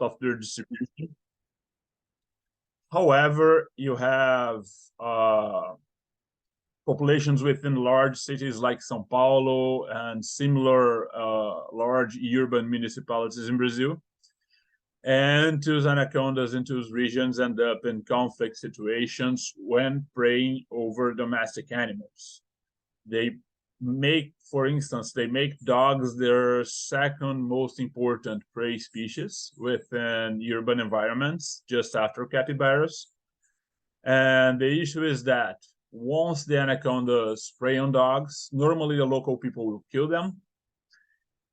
of their distribution. However, you have populations within large cities like São Paulo and similar large urban municipalities in Brazil. And those anacondas in those regions end up in conflict situations when preying over domestic animals. They make, for instance, they make dogs their second most important prey species within urban environments, just after capybaras. And the issue is that once the anacondas prey on dogs, normally the local people will kill them.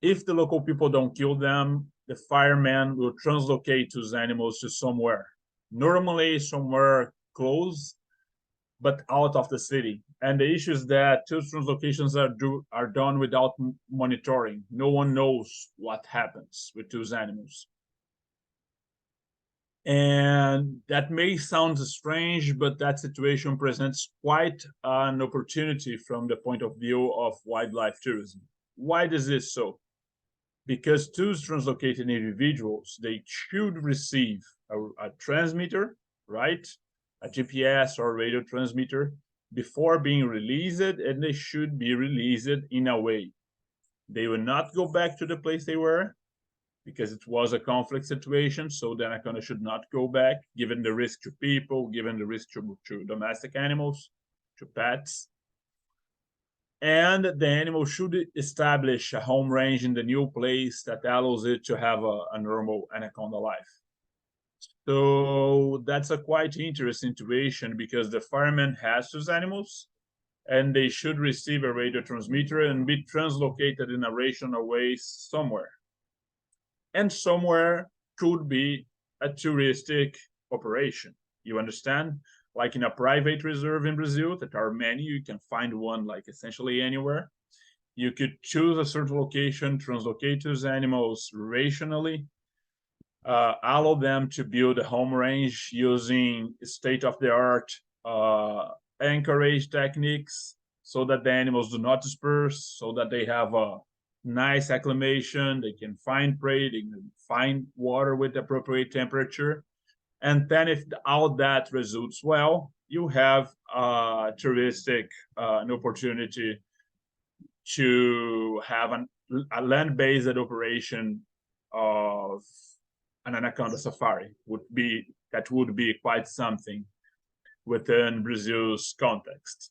If the local people don't kill them, the firemen will translocate those animals to somewhere, normally somewhere close, but out of the city. And the issue is that those translocations are done without monitoring. No one knows what happens with those animals. And that may sound strange, but that situation presents quite an opportunity from the point of view of wildlife tourism. Why is this so? Because those translocated individuals, they should receive a transmitter, right? A GPS or radio transmitter before being released, and they should be released in a way. They will not go back to the place they were because it was a conflict situation, so the anaconda should not go back, given the risk to people, given the risk to domestic animals, to pets. And the animal should establish a home range in the new place that allows it to have a normal anaconda life. So that's a quite interesting situation because the fireman has those animals and they should receive a radio transmitter and be translocated in a rational way somewhere. And somewhere could be a touristic operation. You understand? Like in a private reserve in Brazil, that are many, you can find one like essentially anywhere. You could choose a certain location, translocate those animals rationally, allow them to build a home range using state-of-the-art anchorage techniques so that the animals do not disperse, so that they have a nice acclimation, they can find prey, they can find water with the appropriate temperature. And then if all that results well, you have a touristic an opportunity to have a land-based operation of an anaconda safari. That would be quite something within Brazil's context.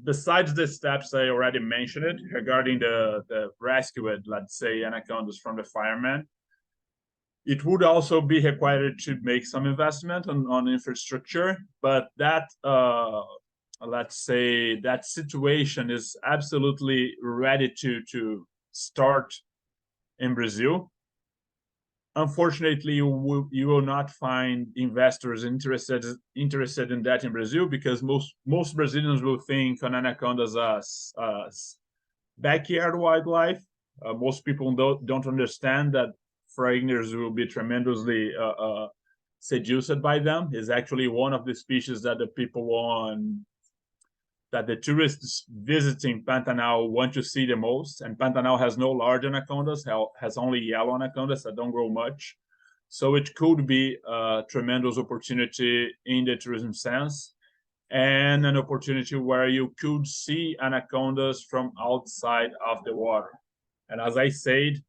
Besides the steps I already mentioned regarding the rescued, let's say, anacondas from the firemen, it would also be required to make some investment on infrastructure, but that, let's say, that situation is absolutely ready to start in Brazil. Unfortunately, you will not find investors interested in that in Brazil because most Brazilians will think on anacondas as backyard wildlife. Most people don't understand that foreigners will be tremendously seduced by them. It's actually one of the species that the people that the tourists visiting Pantanal want to see the most. And Pantanal has no large anacondas, has only yellow anacondas that don't grow much. So it could be a tremendous opportunity in the tourism sense, and an opportunity where you could see anacondas from outside of the water. And as I said,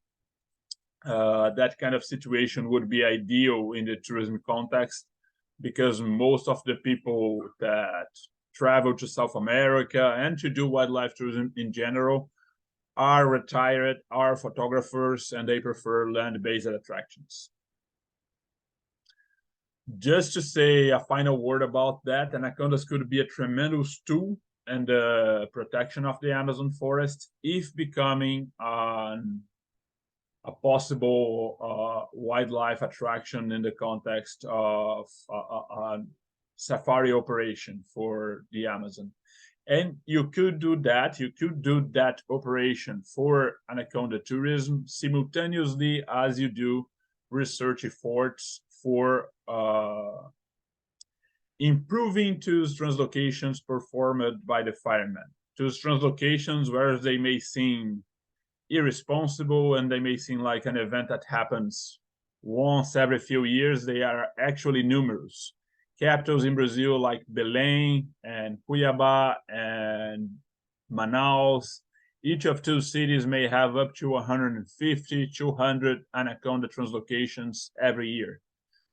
that kind of situation would be ideal in the tourism context because most of the people that travel to South America and to do wildlife tourism in general are retired, are photographers, and they prefer land-based attractions. Just to say a final word about that, anacondas could be a tremendous tool in the protection of the Amazon forest if becoming a possible wildlife attraction in the context of a safari operation for the Amazon. And you could do that operation for anaconda tourism simultaneously as you do research efforts for improving those translocations performed by the firemen. Those translocations where they may seem irresponsible and they may seem like an event that happens once every few years, they are actually numerous. Capitals in Brazil like Belém and Cuiabá and Manaus, each of two cities may have up to 150, 200 anaconda translocations every year.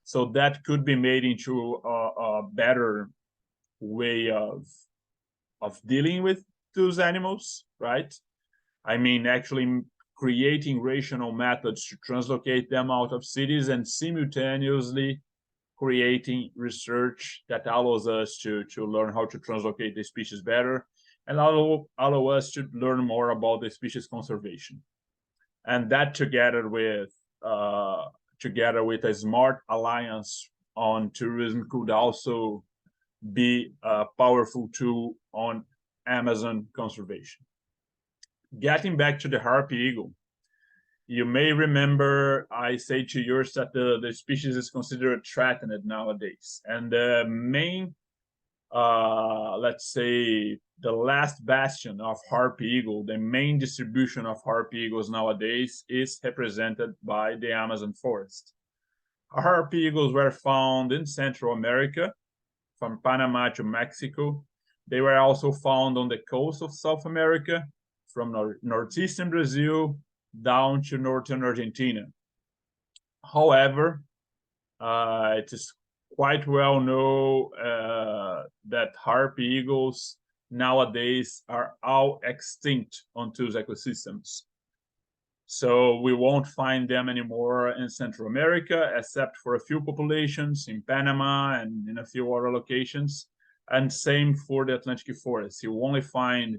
So that could be made into a better way of dealing with those animals, right? I mean, actually creating rational methods to translocate them out of cities and simultaneously creating research that allows us to learn how to translocate the species better and allow us to learn more about the species conservation. And that together with a smart alliance on tourism could also be a powerful tool on Amazon conservation. Getting back to the harpy eagle, you may remember I say to yours that the species is considered threatened nowadays. And the main, let's say, the last bastion of harpy eagle, the main distribution of harpy eagles nowadays is represented by the Amazon forest. Harpy eagles were found in Central America, from Panama to Mexico. They were also found on the coast of South America, from northeastern Brazil down to northern Argentina. However, it is quite well known that harpy eagles nowadays are all extinct on those ecosystems. So we won't find them anymore in Central America, except for a few populations in Panama and in a few other locations. And same for the Atlantic forest. You only find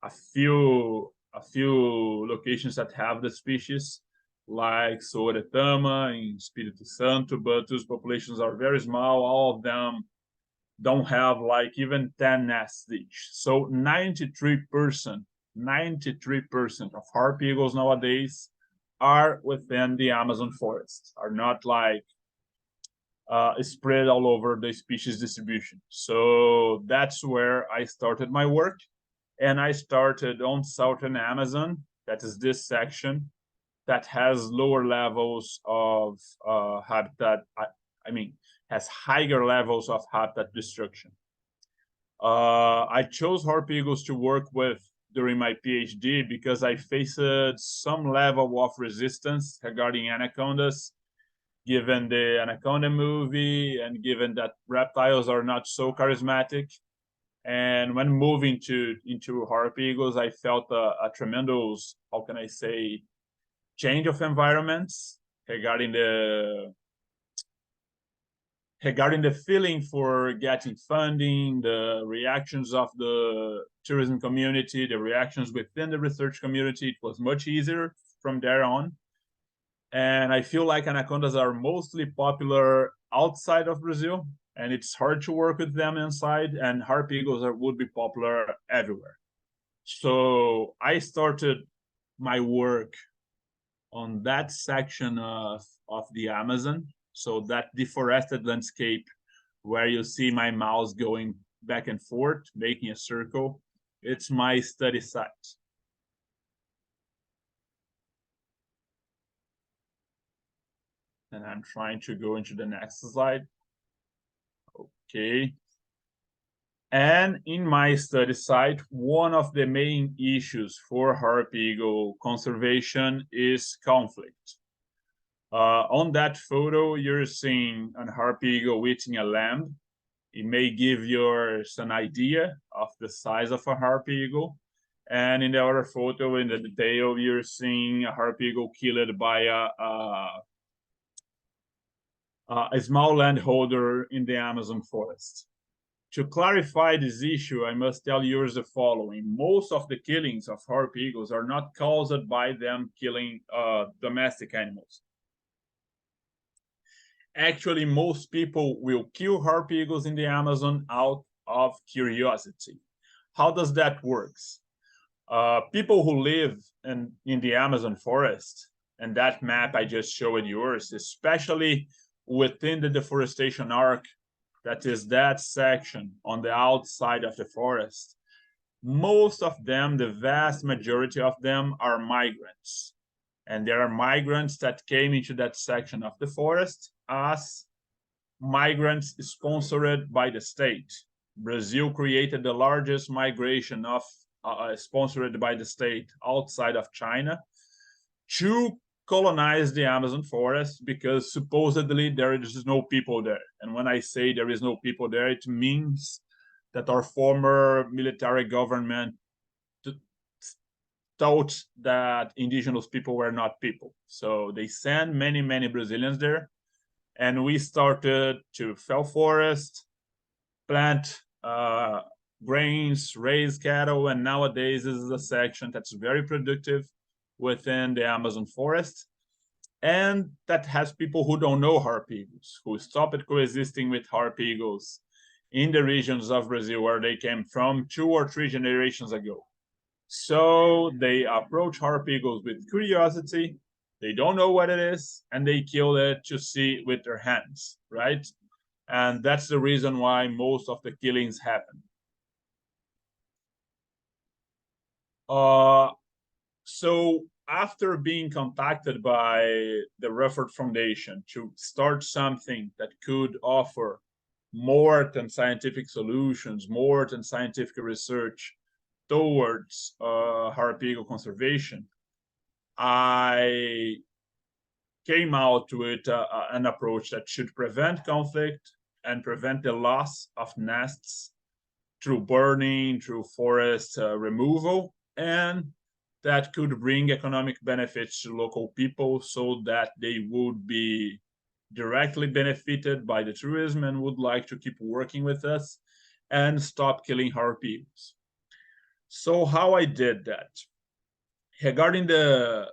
a few locations that have the species, like Soretama in Espírito Santo, but those populations are very small. All of them don't have like even 10 nests each. So 93% of harpy eagles nowadays are within the Amazon forest, are not like spread all over the species distribution. So that's where I started my work. And I started on Southern Amazon, that is this section that has lower levels of habitat, has higher levels of habitat destruction. I chose harpy eagles to work with during my PhD because I faced some level of resistance regarding anacondas, given the Anaconda movie and given that reptiles are not so charismatic. And when moving into harpy eagles, I felt a tremendous, how can I say, change of environments regarding the feeling for getting funding, the reactions of the tourism community, the reactions within the research community. It was much easier from there on. And I feel like anacondas are mostly popular outside of Brazil, and it's hard to work with them inside, and harpy eagles would be popular everywhere. So I started my work on that section of the Amazon, so that deforested landscape where you see my mouse going back and forth, making a circle, it's my study site. And I'm trying to go into the next slide. Okay. And in my study site, one of the main issues for harpy eagle conservation is conflict. On that photo, you're seeing a harpy eagle eating a lamb. It may give you an idea of the size of a harpy eagle. And in the other photo, in the detail, you're seeing a harpy eagle killed by a small landholder in the Amazon forest. To clarify this issue, I must tell you the following. Most of the killings of harpy eagles are not caused by them killing domestic animals. Actually, most people will kill harpy eagles in the Amazon out of curiosity. How does that work? People who live in the Amazon forest, and that map I just showed yours, especially within the deforestation arc, that is that section on the outside of the forest, most of them, the vast majority of them, are migrants. And there are migrants that came into that section of the forest as migrants sponsored by the state. Brazil created the largest migration of sponsored by the state outside of China to colonize the Amazon forest because supposedly there is no people there. And when I say there is no people there, it means that our former military government thought that indigenous people were not people. So they sent many, many Brazilians there. And we started to fell forest, plant grains, raise cattle, and nowadays this is a section that's very productive within the Amazon forest. And that has people who don't know harpy eagles, who stopped coexisting with harpy eagles in the regions of Brazil where they came from 2 or 3 generations ago. So they approach harpy eagles with curiosity. They don't know what it is, and they kill it to see with their hands, right? And that's the reason why most of the killings happen. So after being contacted by the Rufford Foundation to start something that could offer more than scientific solutions, more than scientific research towards harpy eagle conservation, I came out with an approach that should prevent conflict and prevent the loss of nests through burning, through forest removal, and that could bring economic benefits to local people so that they would be directly benefited by the tourism and would like to keep working with us and stop killing harpy eagles. So how I did that? Regarding the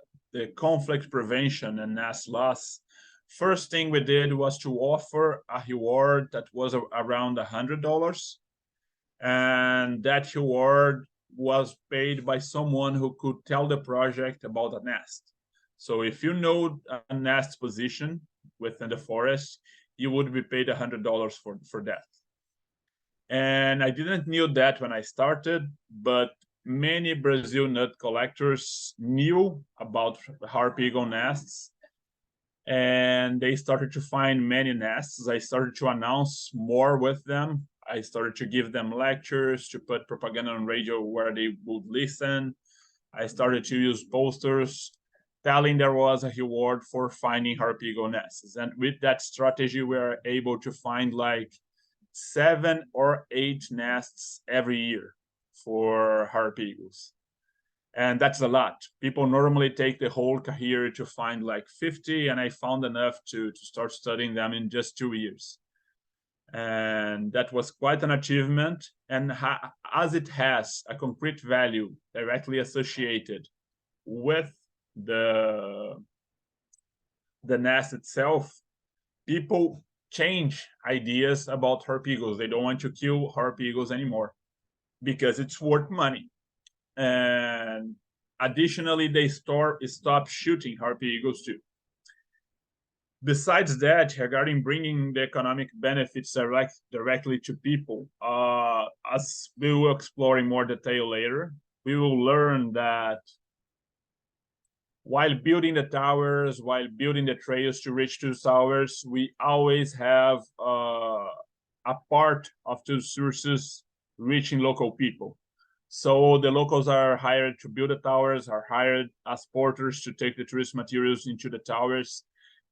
conflict prevention and nest loss, first thing we did was to offer a reward that was around $100. And that reward was paid by someone who could tell the project about a nest. So if you know a nest position within the forest, you would be paid $100 for that. And I didn't know that when I started, but many Brazil nut collectors knew about harpy eagle nests, and they started to find many nests. I started to announce more with them. I started to give them lectures, to put propaganda on radio where they would listen. I started to use posters telling there was a reward for finding harpy eagle nests. And with that strategy, we were able to find like 7 or 8 nests every year for harpy eagles. And that's a lot. People normally take the whole career to find like 50, and I found enough to start studying them in just 2 years. And that was quite an achievement. And as it has a concrete value directly associated with the nest itself, people change ideas about harpy eagles. They don't want to kill harpy eagles anymore because it's worth money. And additionally, they stop shooting harpy eagles too. Besides that, regarding bringing the economic benefits directly to people, as we will explore in more detail later, we will learn that while building the towers, while building the trails to reach to towers, we always have a part of those sources reaching local people. So the locals are hired to build the towers, are hired as porters to take the tourist materials into the towers.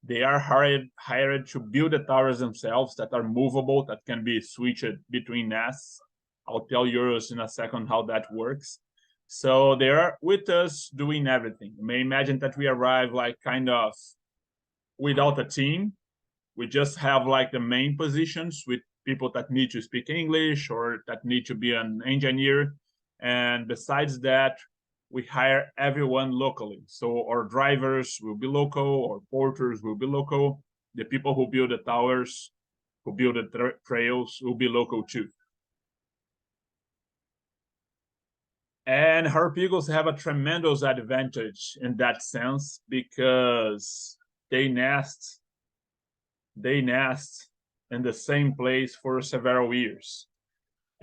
They are hired to build the towers themselves that are movable, that can be switched between nests. I'll tell you in a second how that works. So they are with us doing everything. You may imagine that we arrive like kind of without a team. We just have like the main positions with people that need to speak English or that need to be an engineer. And besides that, we hire everyone locally. So our drivers will be local, our porters will be local. The people who build the towers, who build the trails will be local too. And harpy eagles have a tremendous advantage in that sense because they nest in the same place for several years.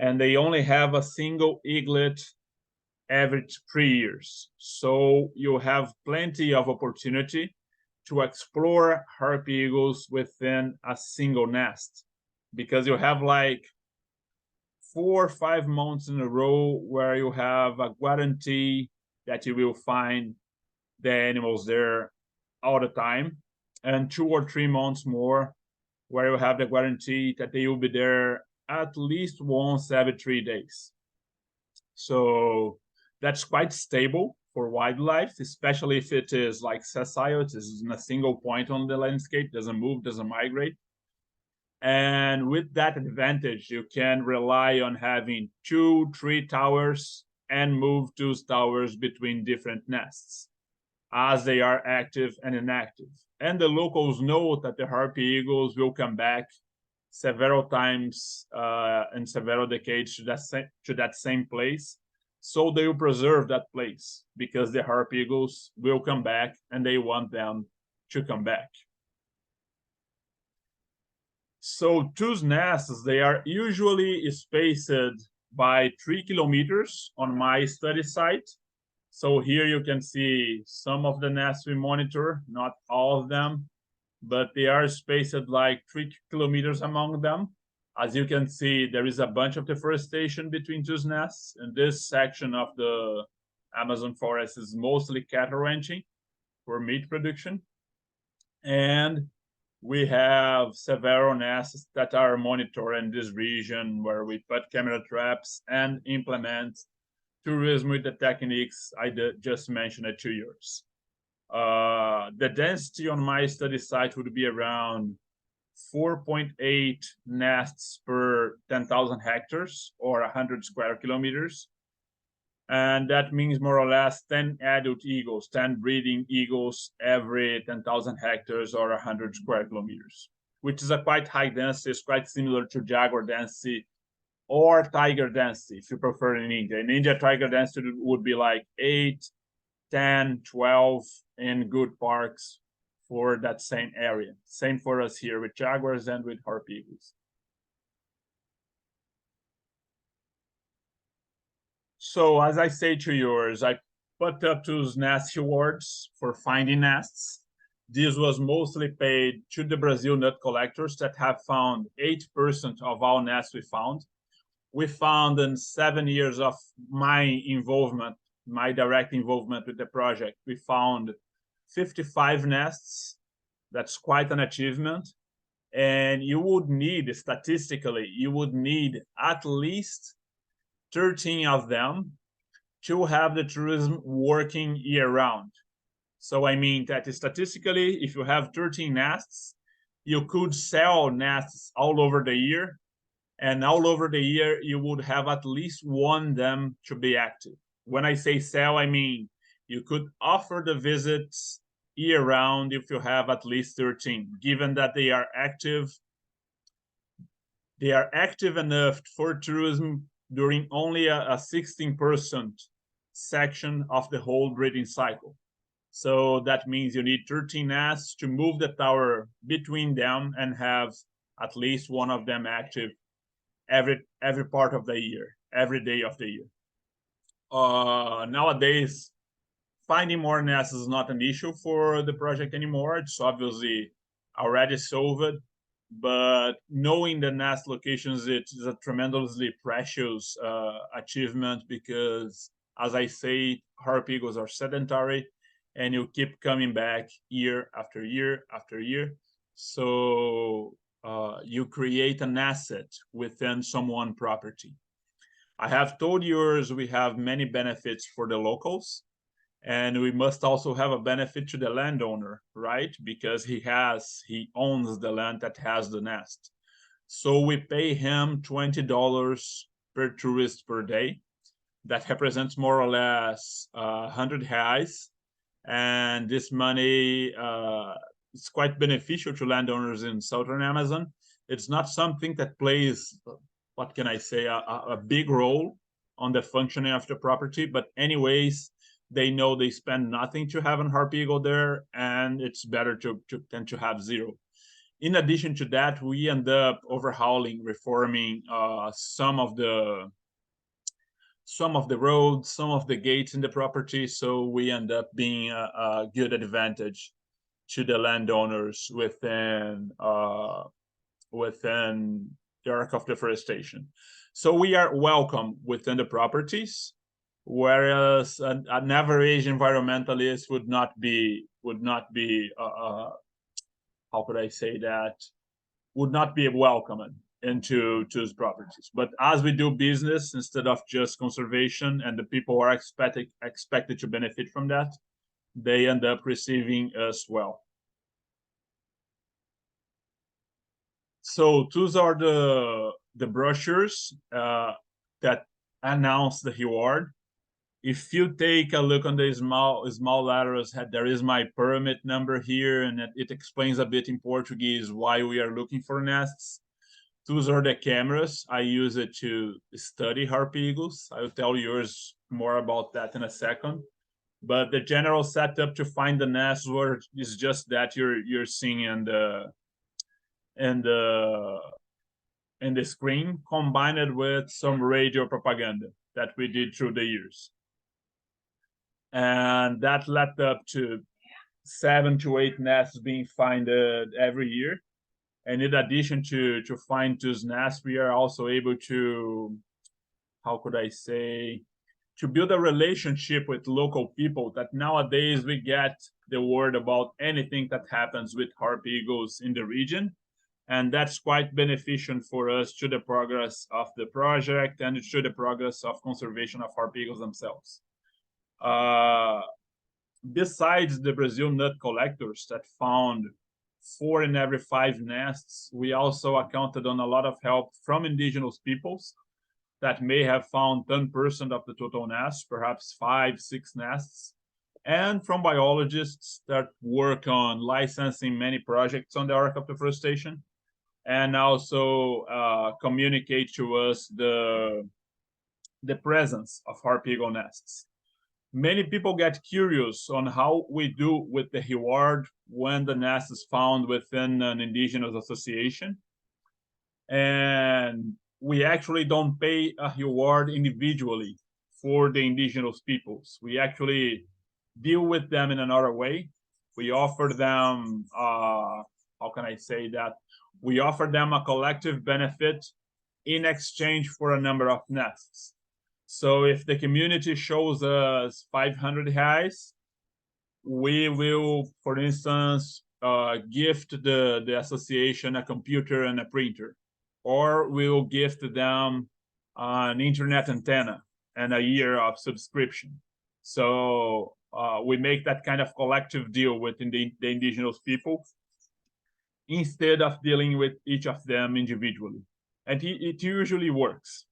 and they only have a single eaglet every 3 years. So you have plenty of opportunity to explore harpy eagles within a single nest, because you have like 4 or 5 months in a row where you have a guarantee that you will find the animals there all the time, and 2 or 3 months more where you have the guarantee that they will be there at least once every 3 days. So that's quite stable for wildlife, especially if it is like sessile, it is in a single point on the landscape, doesn't move, doesn't migrate. And with that advantage, you can rely on having 2, 3 towers and move those towers between different nests as they are active and inactive. And the locals know that the harpy eagles will come back several times in several decades to that same place. So they will preserve that place because the harpy eagles will come back and they want them to come back. So those nests, they are usually spaced by 3 kilometers on my study site. So here you can see some of the nests we monitor, not all of them, but they are spaced like 3 kilometers among them. As you can see, there is a bunch of deforestation between those nests, and this section of the Amazon forest is mostly cattle ranching for meat production. And we have several nests that are monitored in this region where we put camera traps and implement tourism with the techniques I just mentioned to yours. The density on my study site would be around 4.8 nests per 10,000 hectares or 100 square kilometers. And that means more or less 10 adult eagles, 10 breeding eagles every 10,000 hectares or 100 square kilometers, which is a quite high density. It's quite similar to jaguar density or tiger density, if you prefer in India. In India, tiger density would be like 8, 10, 12 in good parks for that same area. Same for us here with jaguars and with harpy eagles. So as I say to yours, I put up those nest awards for finding nests. This was mostly paid to the Brazil nut collectors that have found 8% of all nests we found. We found in 7 years of my involvement, my direct involvement with the project, we found 55 nests. That's quite an achievement. And you would need, statistically, you would need at least 13 of them to have the tourism working year-round. So I mean that statistically, if you have 13 nests, you could sell nests all over the year, and all over the year, you would have at least one of them to be active. When I say sell, I mean you could offer the visits year-round if you have at least 13, given that they are active. They are active enough for tourism during only a 16% section of the whole breeding cycle. So that means you need 13 nests to move the tower between them and have at least one of them active every part of the year, every day of the year. Nowadays, finding more nests is not an issue for the project anymore. It's obviously already solved, but knowing the nest locations, it is a tremendously precious achievement because, as I say, harpy eagles are sedentary and you keep coming back year after year after year. So you create an asset within someone's property. I have told yours we have many benefits for the locals, and we must also have a benefit to the landowner, right? Because he owns the land that has the nest. So we pay him $20 per tourist per day. That represents more or less 100 reais. And this money is quite beneficial to landowners in southern Amazon. It's not something that plays, what can I say, a big role on the functioning of the property. But anyways, they know they spend nothing to have a harpy eagle there, and it's better than to have zero. In addition to that, we end up overhauling, reforming some of the roads, some of the gates in the property. So we end up being a good advantage to the landowners within the arc of deforestation. So we are welcome within the properties, whereas an average environmentalist would not be how could I say that, would not be welcomed into those properties. But as we do business instead of just conservation, and the people are expected to benefit from that, they end up receiving us well. So those are the brochures that announce the reward. If you take a look on the small letters, there is my permit number here, and it explains a bit in Portuguese why we are looking for nests. Those are the cameras. I use it to study harpy eagles. I'll tell yours more about that in a second. But the general setup to find the nest is just that you're seeing in the screen, combined with some radio propaganda that we did through the years. And that led up to 7 to 8 nests being found every year. And in addition to find those nests, we are also able to, how could I say, to build a relationship with local people that nowadays we get the word about anything that happens with harpy eagles in the region. And that's quite beneficial for us to the progress of the project and to the progress of conservation of harpy eagles themselves. Besides the Brazil nut collectors that found 4 in every 5 nests, we also accounted on a lot of help from indigenous peoples that may have found 10% of the total nests, perhaps 5, 6 nests, and from biologists that work on licensing many projects on the arc of deforestation, and also communicate to us the presence of harpy eagle nests. Many people get curious on how we do with the reward when the nest is found within an indigenous association. And we actually don't pay a reward individually for the indigenous peoples. We actually deal with them in another way. We offer them, how can I say that? We offer them a collective benefit in exchange for a number of nests. So if the community shows us 500 reais, we will, for instance, gift the association a computer and a printer, or we will gift them an internet antenna and a year of subscription. So we make that kind of collective deal with the indigenous people instead of dealing with each of them individually. And it usually works.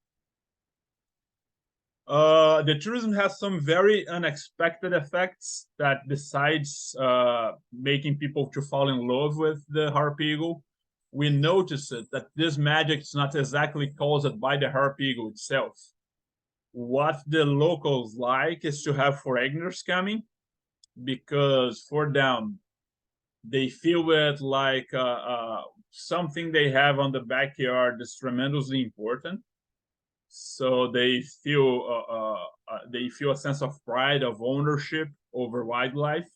The tourism has some very unexpected effects that, besides making people to fall in love with the harpy eagle, we notice that this magic is not exactly caused by the harpy eagle itself. What the locals like is to have foreigners coming, because for them, they feel it like something they have on the backyard is tremendously important. So they feel a sense of pride, of ownership over wildlife.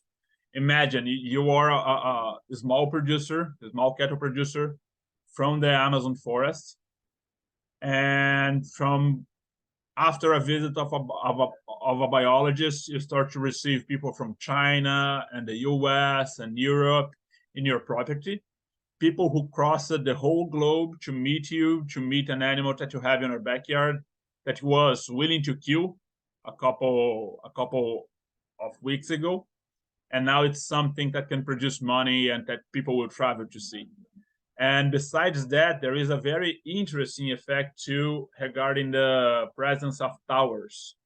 Imagine you are a small producer, a small cattle producer from the Amazon forest, and after a visit of a biologist, you start to receive people from China and the US and Europe in your property. People who crossed the whole globe to meet you, to meet an animal that you have in your backyard that was willing to kill a couple of weeks ago. And now it's something that can produce money and that people will travel to see. And besides that, there is a very interesting effect too regarding the presence of towers,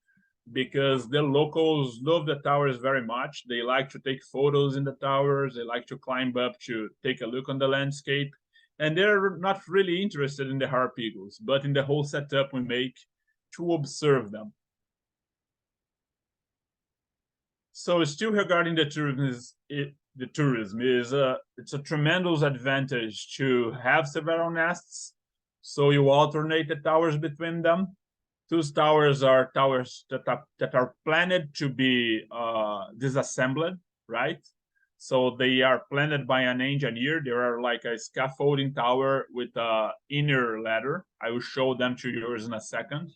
because the locals love the towers very much. They like to take photos in the towers. They like to climb up to take a look on the landscape. And they're not really interested in the harpy eagles, but in the whole setup we make to observe them. So still regarding the tourism, the tourism is it's a tremendous advantage to have several nests. So you alternate the towers between them. Those towers are towers that are planned to be disassembled, right? So they are planned by an engineer. There are like a scaffolding tower with a inner ladder. I will show them to yours in a second.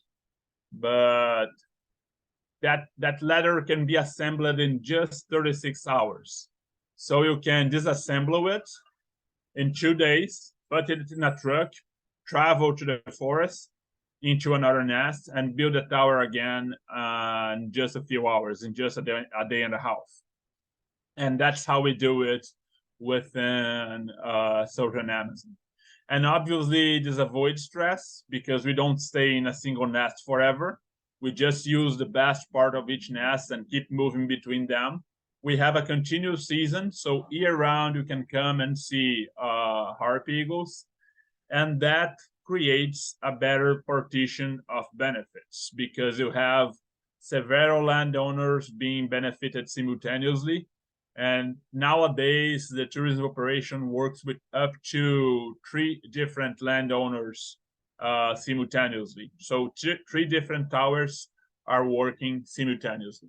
But that ladder can be assembled in just 36 hours. So you can disassemble it in 2 days, put it in a truck, travel to the forest, into another nest, and build a tower again in just a few hours, in just a day and a half. And that's how we do it within southern Amazon. And obviously, this avoids stress because we don't stay in a single nest forever. We just use the best part of each nest and keep moving between them. We have a continuous season, so year-round you can come and see harpy eagles, and that creates a better partition of benefits because you have several landowners being benefited simultaneously. And nowadays, the tourism operation works with up to 3 different landowners simultaneously. So 3 different towers are working simultaneously.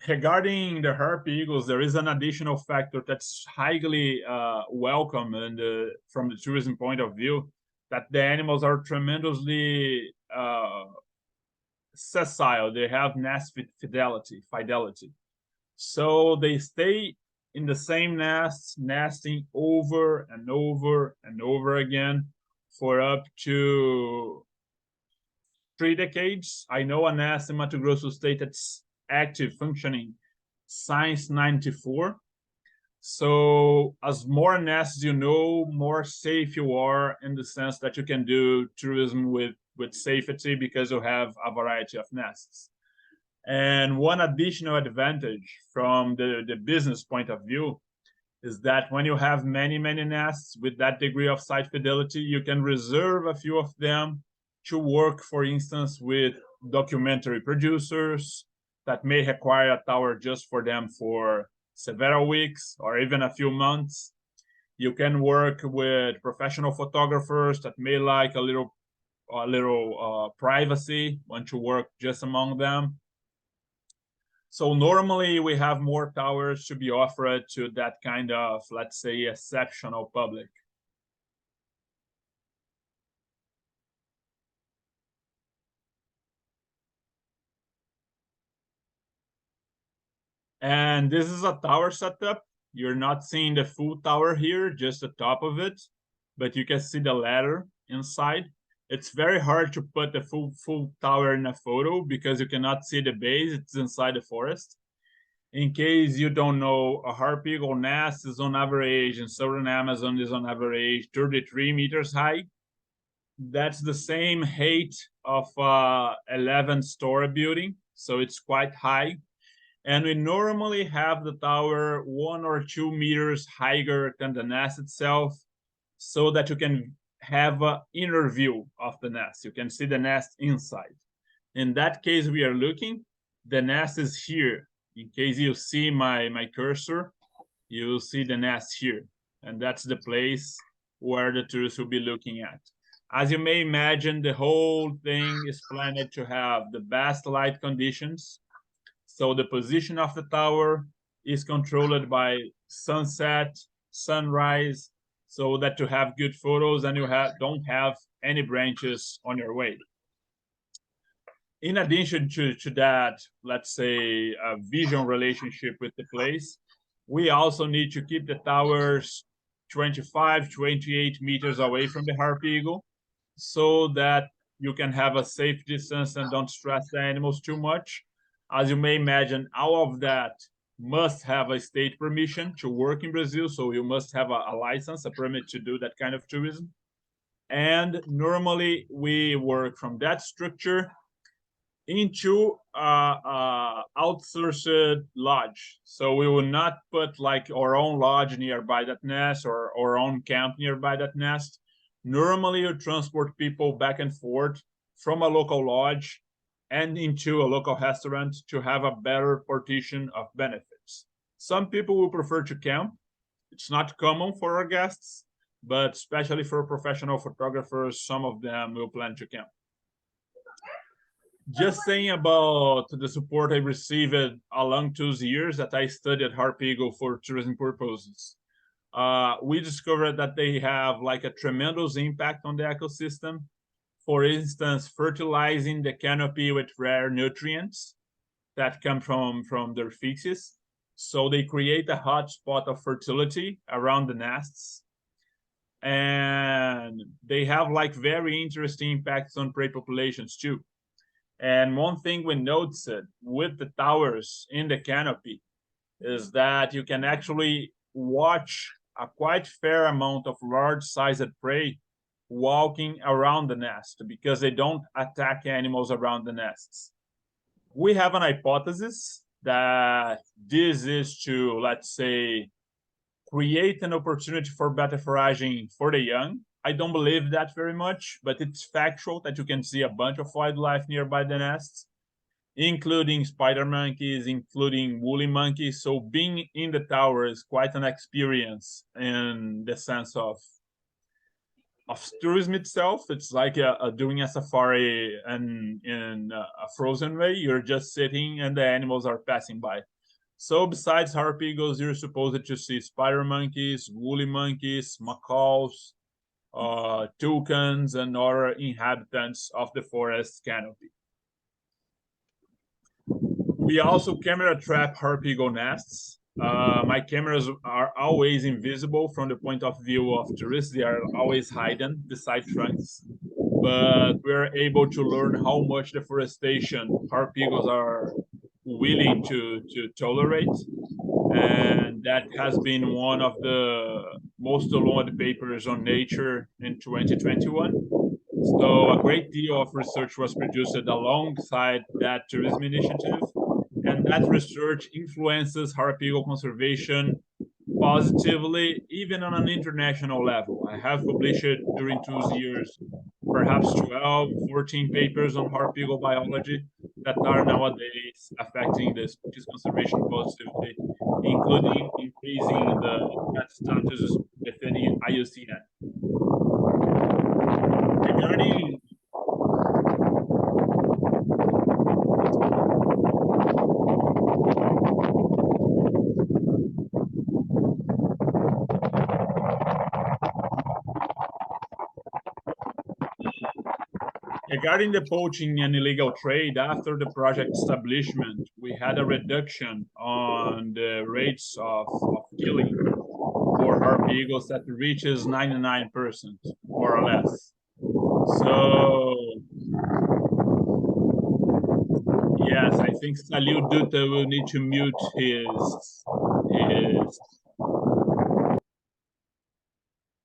Regarding the harpy eagles, there is an additional factor that's highly welcome and from the tourism point of view, that the animals are tremendously sessile. They have nest fidelity. So they stay in the same nest, nesting over and over and over again for up to 3 decades. I know a nest in Mato Grosso State that's active, functioning since 94. So as more nests you know, more safe you are in the sense that you can do tourism with safety because you have a variety of nests. And one additional advantage from the business point of view is that when you have many nests with that degree of site fidelity, you can reserve a few of them to work, for instance, with documentary producers that may require a tower just for them for several weeks or even a few months. You can work with professional photographers that may like a little privacy, want to work just among them. So normally we have more towers to be offered to that kind of, let's say, exceptional public. And this is a tower setup. You're not seeing the full tower here, just the top of it, but you can see the ladder inside. It's very hard to put the full tower in a photo because you cannot see the base. It's inside the forest. In case you don't know, a harpy eagle nest is on average in southern Amazon is on average 33 meters high. That's the same height of 11-story building, so it's quite high. And we normally have the tower 1 or 2 meters higher than the nest itself, so that you can have an inner view of the nest. You can see the nest inside. In that case, we are looking, the nest is here. In case you see my cursor, you will see the nest here. And that's the place where the tourists will be looking at. As you may imagine, the whole thing is planned to have the best light conditions. So the position of the tower is controlled by sunset, sunrise, so that to have good photos and you don't have any branches on your way. In addition to that, let's say, a vision relationship with the place, we also need to keep the towers 25, 28 meters away from the harpy eagle so that you can have a safe distance and don't stress the animals too much. As you may imagine, all of that must have a state permission to work in Brazil. So you must have a license, a permit to do that kind of tourism. And normally we work from that structure into outsourced lodge. So we will not put like our own lodge nearby that nest or our own camp nearby that nest. Normally you transport people back and forth from a local lodge and into a local restaurant to have a better partition of benefits. Some people will prefer to camp. It's not common for our guests, but especially for professional photographers, some of them will plan to camp. Just saying about the support I received along 2 years that I studied Harpy Eagle for tourism purposes. We discovered that they have like a tremendous impact on the ecosystem. For instance, fertilizing the canopy with rare nutrients that come from their feces. So they create a hotspot of fertility around the nests. And they have like very interesting impacts on prey populations too. And one thing we noticed with the towers in the canopy is that you can actually watch a quite fair amount of large-sized prey walking around the nest because they don't attack animals around the nests. We have an hypothesis that this is to, let's say, create an opportunity for better foraging for the young. I don't believe that very much, but it's factual that you can see a bunch of wildlife nearby the nests, including spider monkeys, including woolly monkeys. So being in the tower is quite an experience in the sense of tourism itself. It's like doing a safari and in a frozen way. You're just sitting and the animals are passing by. So besides Harpy Eagles, you're supposed to see spider monkeys, woolly monkeys, macaws, toucans, and other inhabitants of the forest canopy. We also camera trap Harpy Eagle nests. My cameras are always invisible from the point of view of tourists. They are always hidden beside trunks. But we're able to learn how much deforestation Harpy Eagles are willing to tolerate. And that has been one of the most downloaded papers on Nature in 2021. So a great deal of research was produced alongside that tourism initiative, and that research influences Harpy Eagle conservation positively, even on an international level. I have published during 2 years, perhaps 12, 14 papers on Harpy Eagle biology that are nowadays affecting the species conservation positively, including increasing the pet status within IUCN. Regarding Regarding the poaching and illegal trade, after the project establishment, we had a reduction on the rates of killing for Harpy Eagles that reaches 99%, more or less. So, yes, I think Salil Dutta will need to mute his.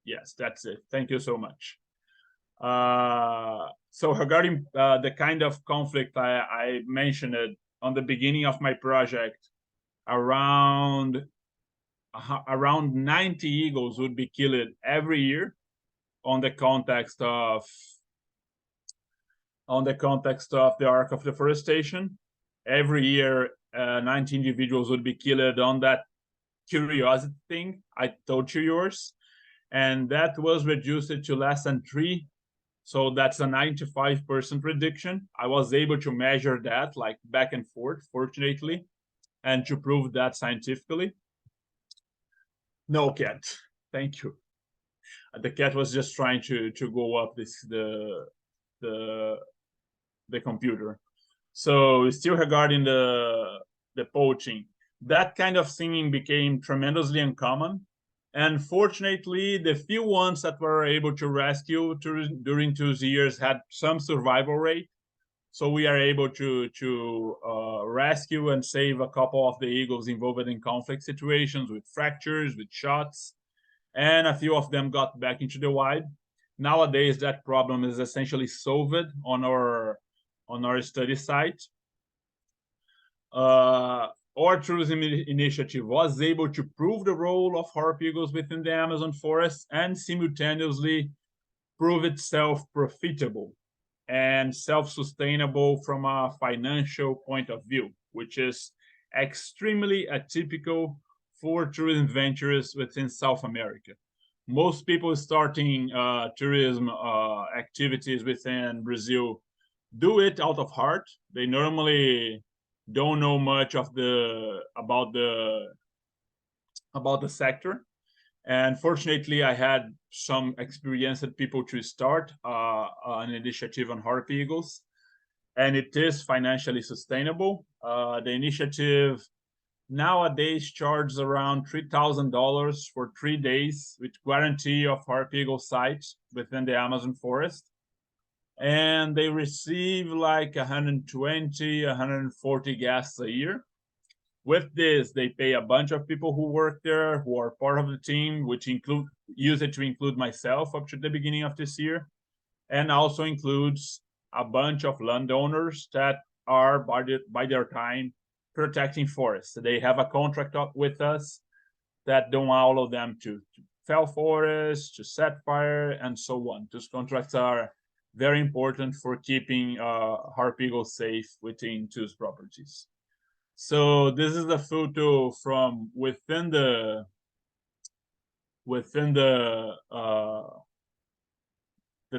Yes, that's it. Thank you so much. So regarding the kind of conflict I mentioned on the beginning of my project, around 90 eagles would be killed every year on the context of the arc of deforestation. Every year, 90 individuals would be killed on that curiosity thing I told you yours, and that was reduced to less than 3. So that's a 95% prediction. I was able to measure that like back and forth, fortunately, and to prove that scientifically. No cat, thank you. The cat was just trying to go up the computer. So still regarding the poaching, that kind of thing became tremendously uncommon. And fortunately, the few ones that were able to rescue during 2 years had some survival rate. So we are able to rescue and save a couple of the eagles involved in conflict situations with fractures, with shots, and a few of them got back into the wild. Nowadays, that problem is essentially solved on our study site. Our tourism initiative was able to prove the role of Harpy Eagles within the Amazon forest and simultaneously prove itself profitable. and self-sustainable from a financial point of view, which is extremely atypical for tourism ventures within South America. Most people starting tourism activities within Brazil do it out of heart. They normally don't know much of about the sector. And fortunately, I had some experienced people to start an initiative on Harpy Eagles, and it is financially sustainable. The initiative nowadays charges around $3,000 for 3 days with guarantee of Harpy Eagle sites within the Amazon forest. And they receive like 120, 140 guests a year. With this, they pay a bunch of people who work there, who are part of the team, which use it to include myself up to the beginning of this year, and also includes a bunch of landowners that are by their time protecting forests. They have a contract with us that don't allow them to fell forests, to set fire, and so on. Those contracts are very important for keeping Harpy Eagle safe within those properties. So this is the photo from within the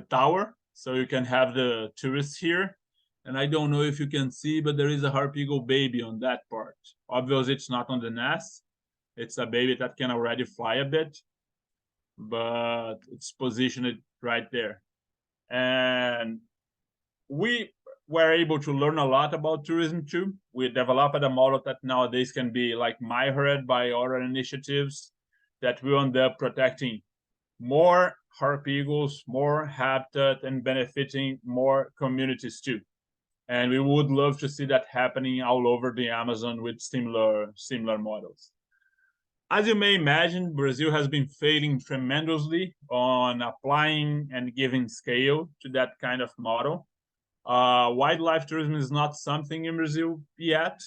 tower. So you can have the tourists here. And I don't know if you can see, but there is a Harpy Eagle baby on that part. Obviously, it's not on the nest. It's a baby that can already fly a bit, but it's positioned right there. And we were able to learn a lot about tourism too. We developed a model that nowadays can be like mirrored by other initiatives that will end up protecting more Harpy Eagles, more habitat, and benefiting more communities too. And we would love to see that happening all over the Amazon with similar models. As you may imagine, Brazil has been failing tremendously on applying and giving scale to that kind of model. Wildlife tourism is not something in Brazil yet.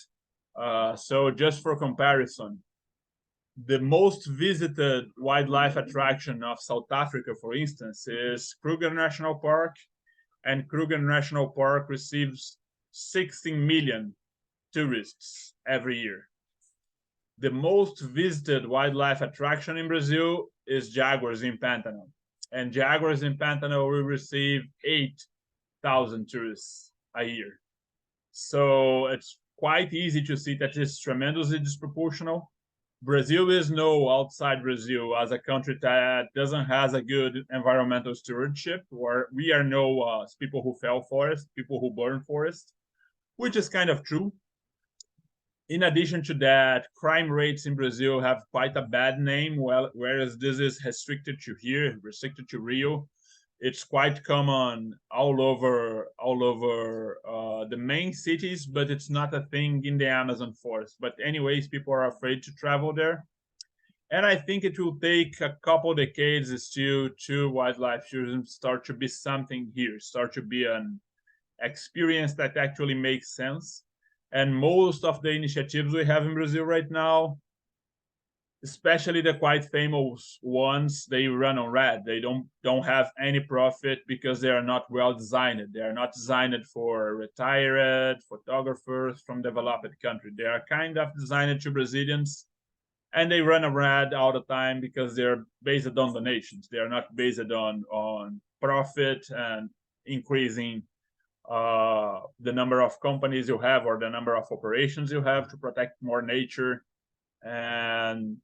So just for comparison, the most visited wildlife attraction of South Africa, for instance, is Kruger National Park, and Kruger National Park receives 16 million tourists every year. The most visited wildlife attraction in Brazil is jaguars in Pantanal, and jaguars in Pantanal will receive 8,000 tourists a year. So it's quite easy to see that it's tremendously disproportional. Brazil is known outside Brazil as a country that doesn't have a good environmental stewardship, where we are known as people who fell forest, people who burn forest, which is kind of true. In addition to that, crime rates in Brazil have quite a bad name, whereas this is restricted to here, restricted to Rio. It's quite common all over the main cities, but it's not a thing in the Amazon forest. But anyways, people are afraid to travel there. And I think it will take a couple decades still to wildlife tourism start to be something here, start to be an experience that actually makes sense. And most of the initiatives we have in Brazil right now, especially the quite famous ones, they run on red. They don't have any profit because they are not well designed. They are not designed for retired photographers from developed country. They are kind of designed to Brazilians, and they run a red all the time because they're based on donations. They are not based on profit and increasing the number of companies you have or the number of operations you have to protect more nature and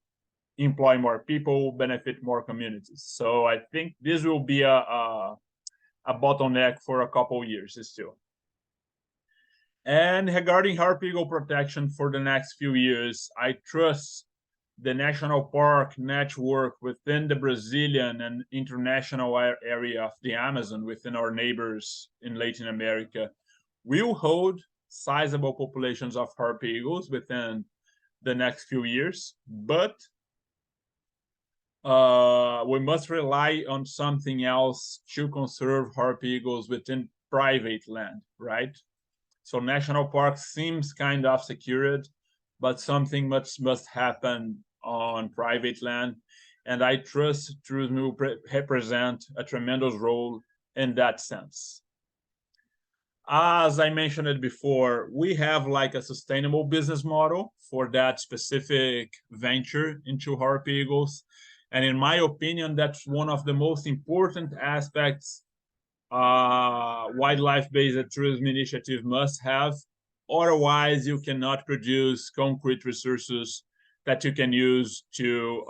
employ more people, benefit more communities. So I think this will be a bottleneck for a couple of years still. And regarding Harpy Eagle protection for the next few years, I trust the national park network within the Brazilian and international area of the Amazon, within our neighbors in Latin America, will hold sizable populations of Harpy Eagles within the next few years. But we must rely on something else to conserve Harpy Eagles within private land, right? So national park seems kind of secured, but something must happen on private land. And I trust tourism will represent a tremendous role in that sense. As I mentioned it before, we have like a sustainable business model for that specific venture into Harpy Eagles. And in my opinion, that's one of the most important aspects wildlife-based tourism initiative must have. Otherwise, you cannot produce concrete resources that you can use to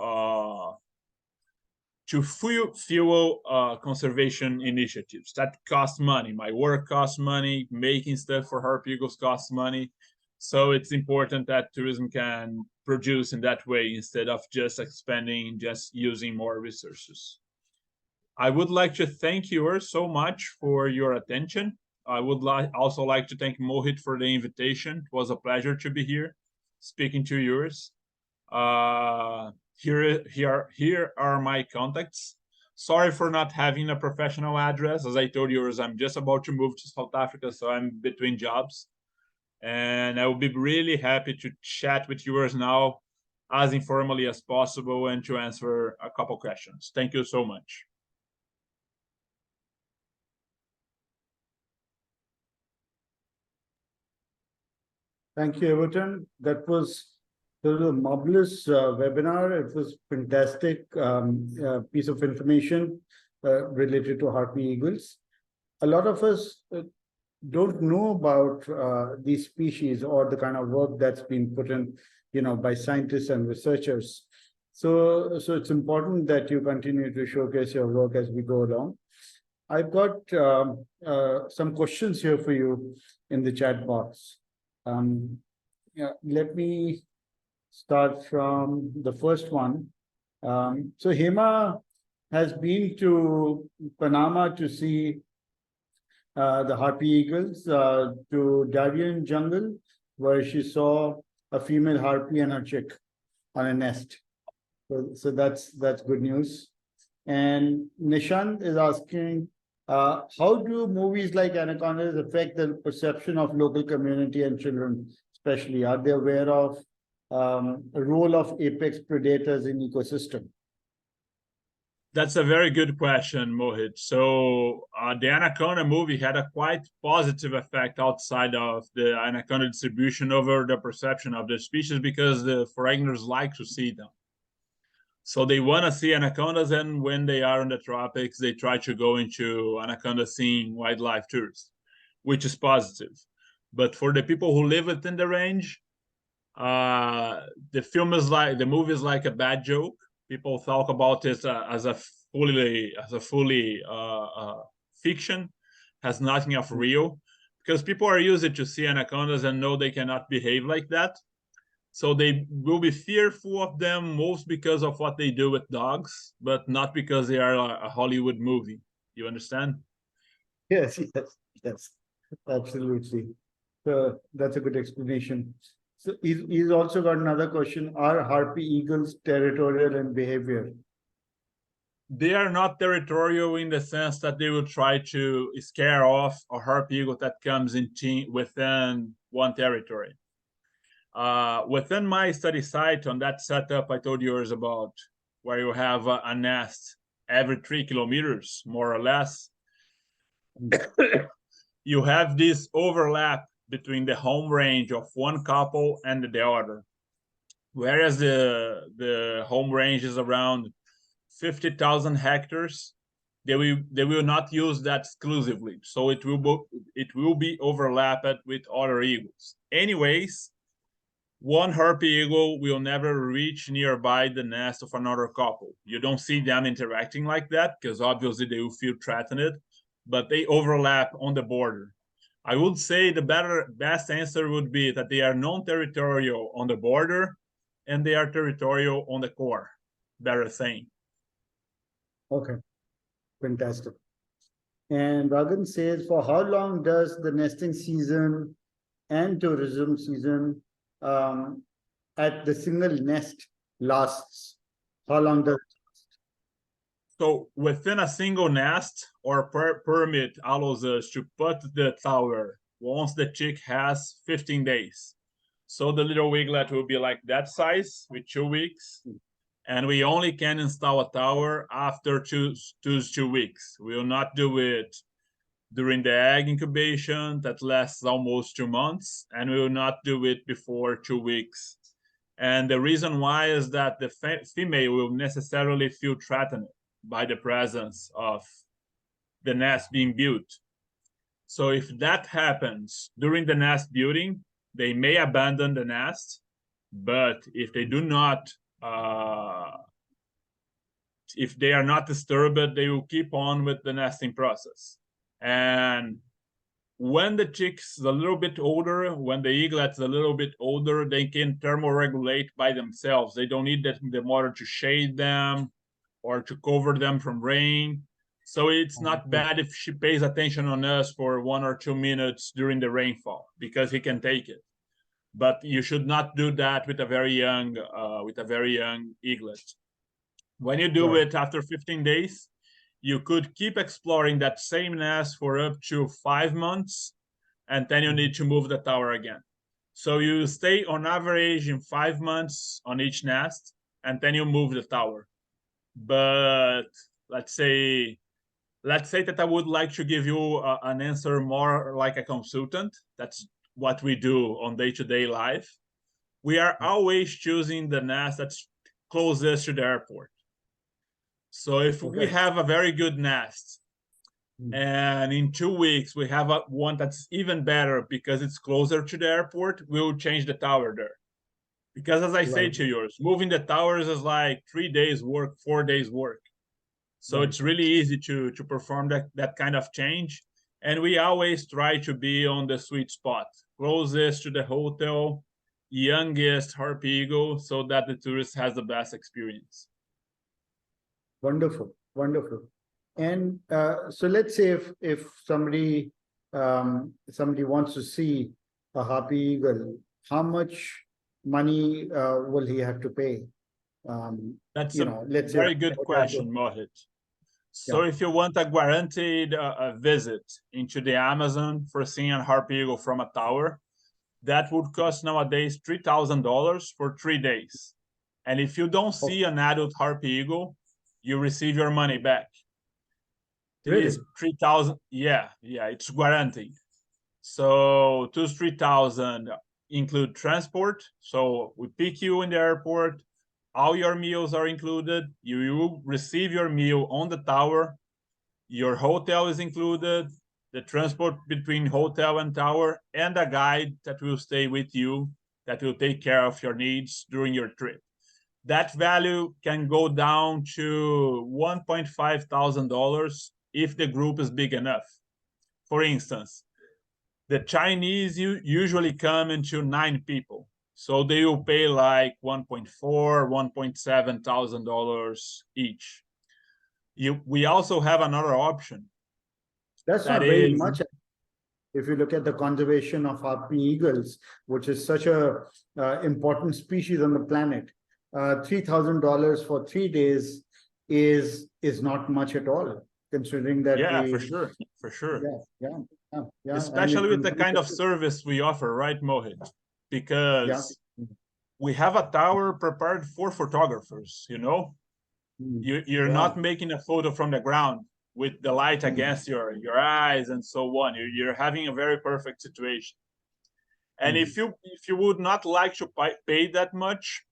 fuel conservation initiatives. That costs money. My work costs money. Making stuff for Harpy Eagles costs money. So it's important that tourism can produce in that way instead of just expanding, just using more resources. I would like to thank you so much for your attention. I would also like to thank Mohit for the invitation. It was a pleasure to be here, speaking to yours. Here are my contacts. Sorry for not having a professional address. As I told yours, I'm just about to move to South Africa, so I'm between jobs. And I will be really happy to chat with yours now as informally as possible and to answer a couple questions. Thank you so much. Thank you, Everton. That was a marvelous webinar. It was fantastic piece of information related to Harpy Eagles. A lot of us don't know about these species or the kind of work that's been put in, by scientists and researchers. So it's important that you continue to showcase your work as we go along. I've got some questions here for you in the chat box. Let me start from the first one. So Hema has been to Panama to see the Harpy Eagles, to Darien Jungle, where she saw a female harpy and her chick on a nest. So that's good news. And Nishant is asking, how do movies like Anacondas affect the perception of local community and children, especially? Are they aware of a role of apex predators in ecosystem? That's a very good question, Mohit. So the Anaconda movie had a quite positive effect outside of the Anaconda distribution over the perception of the species because the foreigners like to see them. So they want to see anacondas, and when they are in the tropics, they try to go into anaconda seeing wildlife tours, which is positive. But for the people who live within the range, the movie is like a bad joke. People talk about it as a fully fiction, has nothing of real, because people are used to see anacondas and know they cannot behave like that. So they will be fearful of them most because of what they do with dogs, but not because they are a Hollywood movie. You understand? Yes, absolutely. So that's a good explanation. So he's also got another question. Are Harpy Eagles territorial in behavior? They are not territorial in the sense that they will try to scare off a Harpy Eagle that comes within one territory. Within my study site, on that setup I told you about, where you have a nest every 3 kilometers, more or less, you have this overlap between the home range of one couple and the other. Whereas the home range is around 50,000 hectares, they will not use that exclusively. So it will be overlapped with other eagles. Anyways, one Harpy eagle will never reach nearby the nest of another couple. You don't see them interacting like that because obviously they will feel threatened, but they overlap on the border. I would say the best answer would be that they are non-territorial on the border and they are territorial on the core. Better thing. Okay, fantastic. And Ragan says, for how long does the nesting season and tourism season at the single nest lasts? How long does it last? So within a single nest, our permit allows us to put the tower once the chick has 15 days. So the little wiglet will be like that size with 2 weeks. And we only can install a tower after 2 weeks. We will not do it during the egg incubation that lasts almost 2 months, and we will not do it before 2 weeks. And the reason why is that the female will necessarily feel threatened by the presence of the nest being built. So if that happens during the nest building, they may abandon the nest, but if they do not, if they are not disturbed, they will keep on with the nesting process. And when the chick's a little bit older, when the eaglet's a little bit older, they can thermoregulate by themselves. They don't need the mother to shade them or to cover them from rain. So it's not bad if she pays attention on us for 1 or 2 minutes during the rainfall, because he can take it. But you should not do that with a very young eaglet. When you do it after 15 days, you could keep exploring that same nest for up to 5 months, and then you need to move the tower again. So you stay on average in 5 months on each nest, and then you move the tower. But let's say that I would like to give you an answer more like a consultant. That's what we do on day-to-day life. We are always choosing the nest that's closest to the airport. So if we have a very good nest, and in 2 weeks we have one that's even better because it's closer to the airport, we'll change the tower there. Because as I say to yours, moving the towers is like 3 days work, 4 days work. So it's really easy to perform that kind of change. And we always try to be on the sweet spot, closest to the hotel, youngest Harpy Eagle, so that the tourist has the best experience. Wonderful, wonderful. And so let's say if somebody wants to see a Harpy Eagle, how much money will he have to pay? That's a very good question, Mohit. So if you want a guaranteed visit into the Amazon for seeing a Harpy Eagle from a tower, that would cost nowadays $3,000 for 3 days. And if you don't see an adult Harpy Eagle, you receive your money back. Really? It is 3,000. Yeah, it's guaranteed. So 3,000 include transport. So we pick you in the airport. All your meals are included. You will receive your meal on the tower. Your hotel is included. The transport between hotel and tower, and a guide that will stay with you, that will take care of your needs during your trip. That value can go down to $1,500 if the group is big enough. For instance, the Chinese usually come into 9 people. So they will pay like $1,400, $1,700 each. We also have another option. That's not very much. If you look at the conservation of Harpy eagles, which is such a important species on the planet, $3,000 for 3 days is not much at all, considering that. Yeah, for sure. Yeah. Especially with the kind of service we offer, right, Mohit? Because we have a tower prepared for photographers. You're not making a photo from the ground with the light against your eyes and so on. You're having a very perfect situation. And if you would not like to pay that much,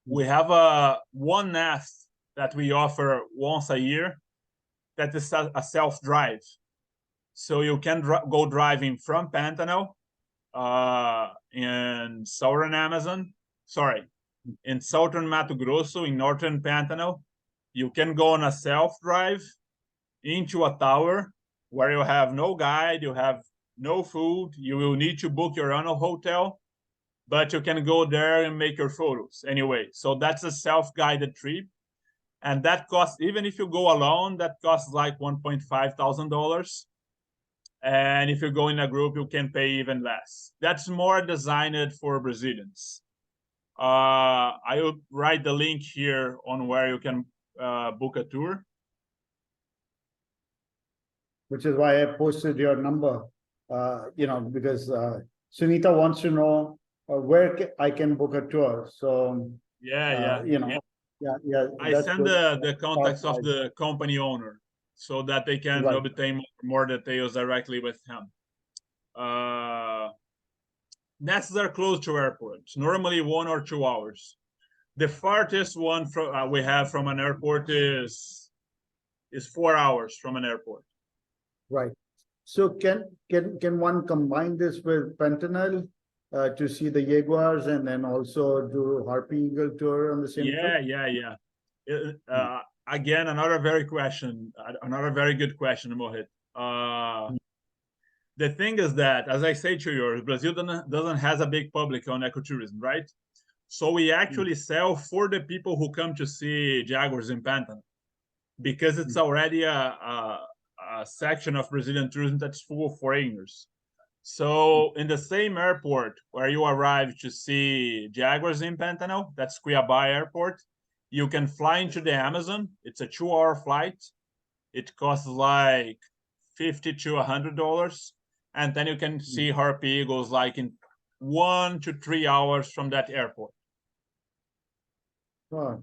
we have one nest that we offer once a year that is a self-drive. So you can go driving from Pantanal in southern Amazon, in southern Mato Grosso, in northern Pantanal. You can go on a self-drive into a tower where you have no guide, you have no food, you will need to book your own hotel, but you can go there and make your photos anyway. So that's a self-guided trip. And that costs, even if you go alone, that costs like $1,500. And if you go in a group, you can pay even less. That's more designed for Brazilians. I will write the link here on where you can book a tour. Which is why I posted your number, because Sunita wants to know where I can book a tour. So, I send the contacts of the company owner. so that they can Right. obtain more details directly with him. Nests are close to airports, normally 1 or 2 hours. The farthest one we have from an airport is 4 hours from an airport. Right. So can one combine this with Pentanel to see the Jaguars and then also do Harpy Eagle tour on the same trip? Yeah. Again, another very good question, Mohit. The thing is that, as I say to you, Brazil doesn't has a big public on ecotourism, right? So we actually sell for the people who come to see Jaguars in Pantanal, because it's already a section of Brazilian tourism that's full of foreigners. So in the same airport where you arrive to see Jaguars in Pantanal, that's Cuiabá Airport, you can fly into the Amazon. It's a 2-hour flight. It costs like $50 to $100. And then you can see Harpy Eagles like in 1 to 3 hours from that airport. Oh,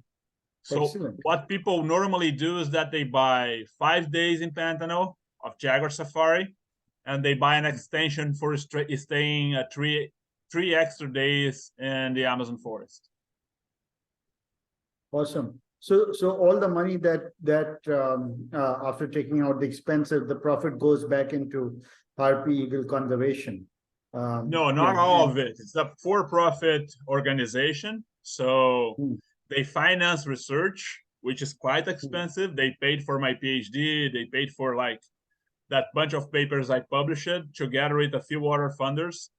so excellent. What people normally do is that they buy 5 days in Pantanal of Jaguar Safari, and they buy an extension for staying 3 extra days in the Amazon forest. Awesome. So all the money that after taking out the expenses, the profit goes back into Harpy Eagle conservation. No, not all of it. It's a for-profit organization, so they finance research, which is quite expensive. They paid for my PhD. They paid for like that bunch of papers I published together with a few other funders.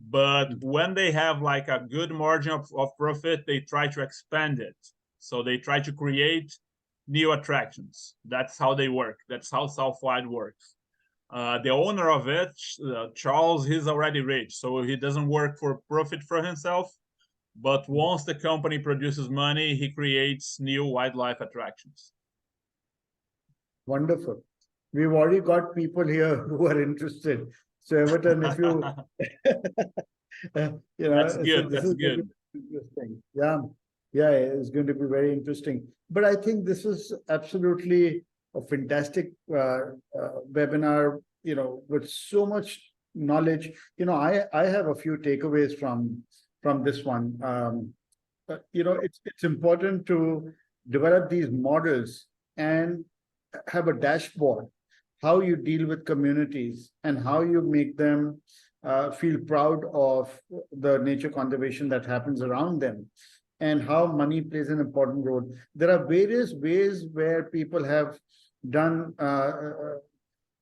But when they have like a good margin of profit, they try to expand it. So they try to create new attractions. That's how they work. That's how Southwide works. The owner of it, Charles, he's already rich, so he doesn't work for profit for himself. But once the company produces money, he creates new wildlife attractions. Wonderful. We've already got people here who are interested. So Everton, if you, That's good. so this is good. Interesting. Yeah, it's going to be very interesting. But I think this is absolutely a fantastic webinar, with so much knowledge. I have a few takeaways from this one. It's important to develop these models and have a dashboard, how you deal with communities and how you make them feel proud of the nature conservation that happens around them, and how money plays an important role. There are various ways where people have done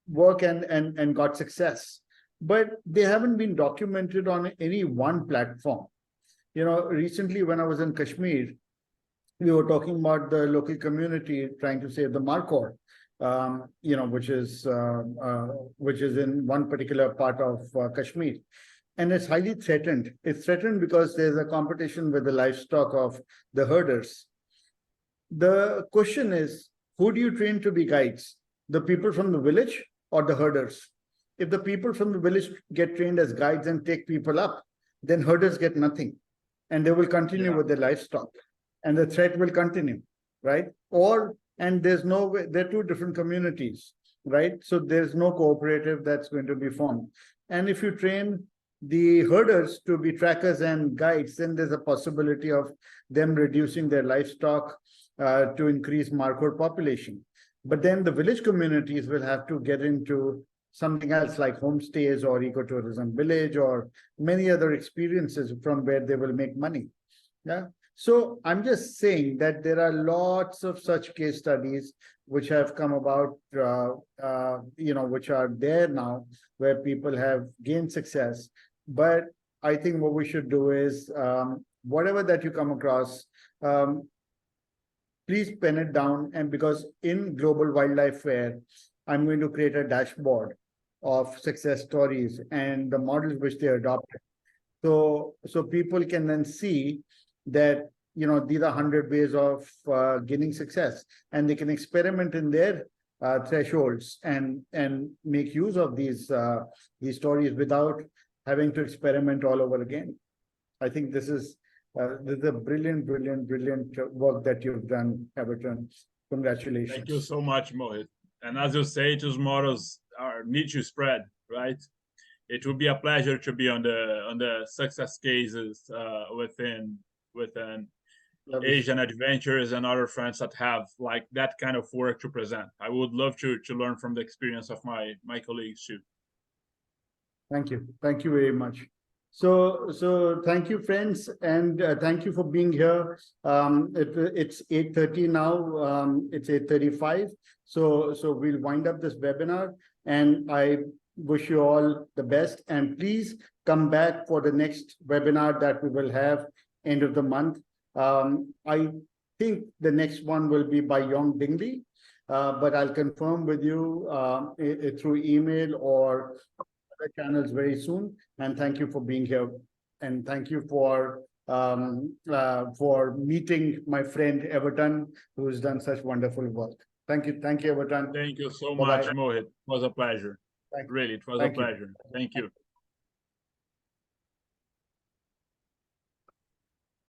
work and got success, but they haven't been documented on any one platform. Recently when I was in Kashmir, we were talking about the local community trying to save the markhor, which is in one particular part of Kashmir. And it's highly threatened. It's threatened because there's a competition with the livestock of the herders. The question is, who do you train to be guides? The people from the village or the herders? If the people from the village get trained as guides and take people up, then herders get nothing. And they will continue with their livestock. And the threat will continue, right? And there's no way, they're two different communities, right? So there's no cooperative that's going to be formed. And if you train the herders to be trackers and guides, then there's a possibility of them reducing their livestock to increase markhor population. But then the village communities will have to get into something else like homestays or ecotourism village or many other experiences from where they will make money. Yeah. So I'm just saying that there are lots of such case studies which have come about, which are there now, where people have gained success. But I think what we should do is, whatever that you come across, please pen it down. And because in Global Wildlife Fair, I'm going to create a dashboard of success stories and the models which they adopted. So people can then see that, these are 100 ways of gaining success, and they can experiment in their thresholds and make use of these stories without having to experiment all over again. I think this is a brilliant work that you've done, Everton. Congratulations. Thank you so much, Mohit. And as you say, those models need to spread, right? It would be a pleasure to be on the success cases within Lovely. Asian adventures and other friends that have like that kind of work to present. I would love to learn from the experience of my colleagues too. Thank you. Thank you very much. So thank you, friends, and thank you for being here. It's 8:30 now. It's 8:35. So we'll wind up this webinar, and I wish you all the best. And please come back for the next webinar that we will have end of the month. I think the next one will be by Yong Dingley, but I'll confirm with you through email or other channels very soon. And thank you for being here, and thank you for meeting my friend Everton, who's done such wonderful work. Thank you, Everton. Thank you so Bye-bye. much, Mohit. It was a pleasure. Thank you. Really, it was a Thank you. pleasure. Thank you.